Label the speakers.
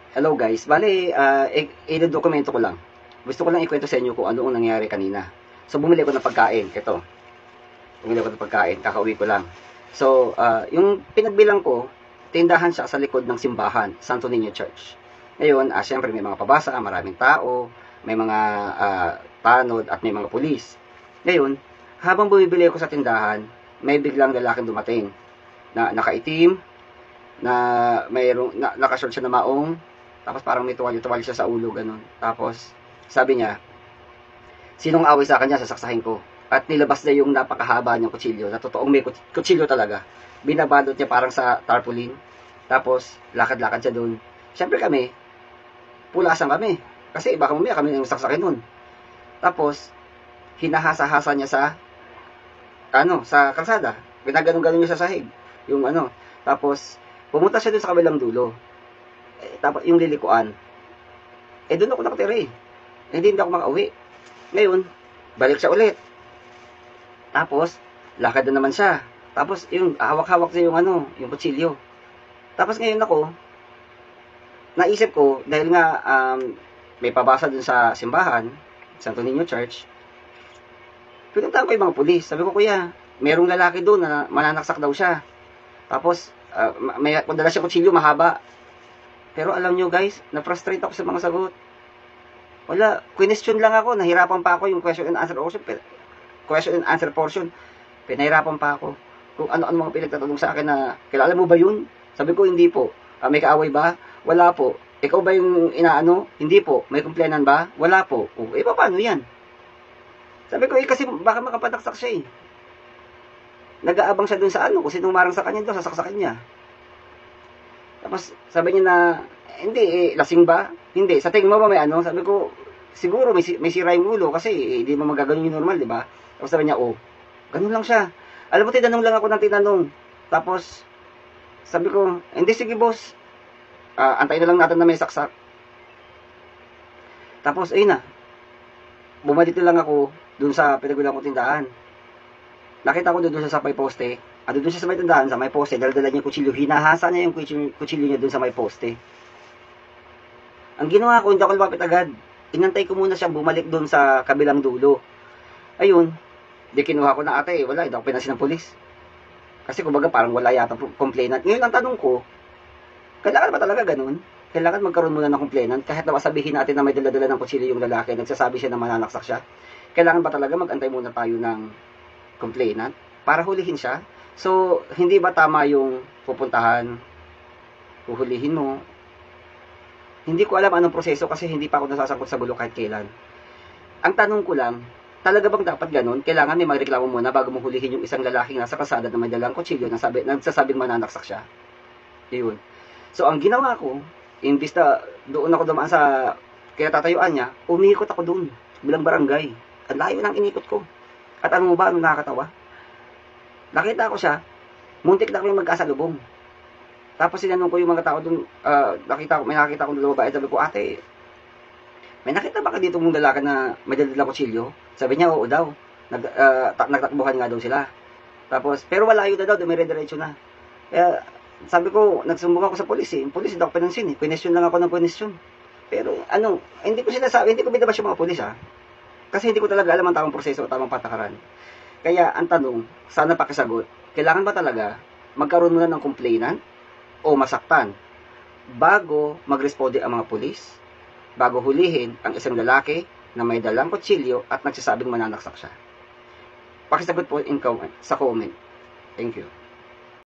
Speaker 1: Hello guys, bale, i-dokumento ko lang. Gusto ko lang ikwento sa inyo kung ano ang nangyari kanina. So, bumili ko ng pagkain. Ito. Bumili ko ng pagkain. Kakauwi ko lang. So, yung pinagbilang ko, tindahan siya sa likod ng simbahan, Santo Niño Church. Ngayon, syempre may mga pabasa, maraming tao, may mga tanod at may mga pulis. Ngayon, habang bumibili ako sa tindahan, may biglang lalaking dumating na nakaitim, na mayroong nakashort siya na maong, tapos parang may tuwalya-tuwalya siya sa ulo, ganun. Tapos, sabi niya, sinong away sa kanya, sasaksahin ko. At nilabas niya yung napakahaba niyang kutsilyo, na totoong may kutsilyo talaga. Binabalot niya parang sa tarpaulin. Tapos, lakad-lakad siya doon. Siyempre kami, pulasan kami. Kasi baka mamaya kami yung saksakin nun. Tapos, hinahasa-hasa niya sa, sa kalsada. Ginaganon-ganon niya sa sahig. Yung Tapos, pumunta siya doon sa kabilang dulo. Tapos yung lilikuan, doon ako nakatira hindi ako makauwi. Ngayon, balik siya ulit. Tapos, lakad na naman siya. Tapos, yung hawak-hawak siya yung kutsilyo. Tapos ngayon ako, naisip ko, dahil nga may pabasa dun sa simbahan, Santo Niño Church, pinuntahan ko yung mga pulis. Sabi ko, kuya, merong lalaki doon na mananaksak daw siya. Tapos, may dala siya kutsilyo mahaba. Pero alam nyo guys, na-frustrate ako sa mga sagot. Wala, question lang ako, nahirapan pa ako yung question and answer portion. Pinahirapan pa ako. Kung ano-ano mga pinagtatanong sa akin na, kilala mo ba yun? Sabi ko, hindi po. May kaaway ba? Wala po. Ikaw ba yung inaano? Hindi po. May komplainan ba? Wala po. Paano yan? Sabi ko, kasi baka makapataksak siya Nag-aabang siya dun sa kung sinong marang sa kanya doon, sasaksakin niya. Tapos, sabi niya na, hindi, lasing ba? Hindi. Sa tingin mo ba may Sabi ko, siguro may sira yung ulo kasi hindi mo magaganon yung normal, di ba? Tapos sabi niya, ganun lang siya. Alam mo, tinanong lang ako ng tinanong. Tapos, sabi ko, hindi, sige boss. Antayin na lang natin na may saksak. Tapos, ayun na. Bumalik lang ako dun sa pinagbilang ko tindahan. Nakita ko doon sa may poste. Doon siya sa may tindahan, sa may poste, dala-dala niya yung kutsilyo. Hinahasa niya yung kutsilyo niya doon sa may poste. Ang ginawa ko, hindi ako lumapit agad. Inantay ko muna siyang bumalik doon sa kabilang dulo. Ayun, di kinuha ko na ate, wala, hindi ako pinansin ng polis. Kasi kumbaga parang wala yata complainant. Ngayon ang tanong ko, kailangan ba talaga ganun? Kailangan magkaroon muna ng complainant kahit na sabihin natin na may dala-dala ng kutsilyo yung lalaki, nagsasabi siya na mananaksak siya. Kailangan ba talaga magantay muna tayo ng complainant para hulihin siya? So, hindi ba tama yung pupuntahan, huhulihin mo? Hindi ko alam anong proseso kasi hindi pa ako nasasangkot sa gulo kahit kailan. Ang tanong ko lang, talaga bang dapat ganun? Kailangan may magreklamo muna bago mo hulihin yung isang lalaking nasa kalsada na may dalang kutsilyo na nagsasabing mananaksak siya. Yun. So, ang ginawa ko, imbis na doon ako dumaan sa kinatatayuan niya, umikot ako doon bilang barangay. Ang layo ng inikot ko. At ano mo ba, anong nakakatawa? Nakita ko siya, muntik na kami magkasalubong. Tapos sinanong ko yung mga tao doon, may nakita ko dalawa babae, sabi ko, ate, may nakita ba ka dito mong lalaki na may dala kutsilyo? Sabi niya, oo daw. Nagtakbuhan nga daw sila. Tapos, pero wala yun daw, dumire-diretso na. Kaya, sabi ko, nagsumbong ako sa polis Yung polis, hindi ako pinansin Question lang ako ng question. Pero, hindi ko sinasabi, hindi ko binabas yung mga polis Kasi hindi ko talaga alam ang tamang proseso o tamang patakaran. Kaya, ang tanong, sana pakisagot, kailangan ba talaga magkaroon muna ng complainant o masaktan bago magresponde ang mga pulis, bago hulihin ang isang lalaki na may dalang kutsilyo at nagsasabing mananaksak siya? Pakisagot po sa comment. Thank you.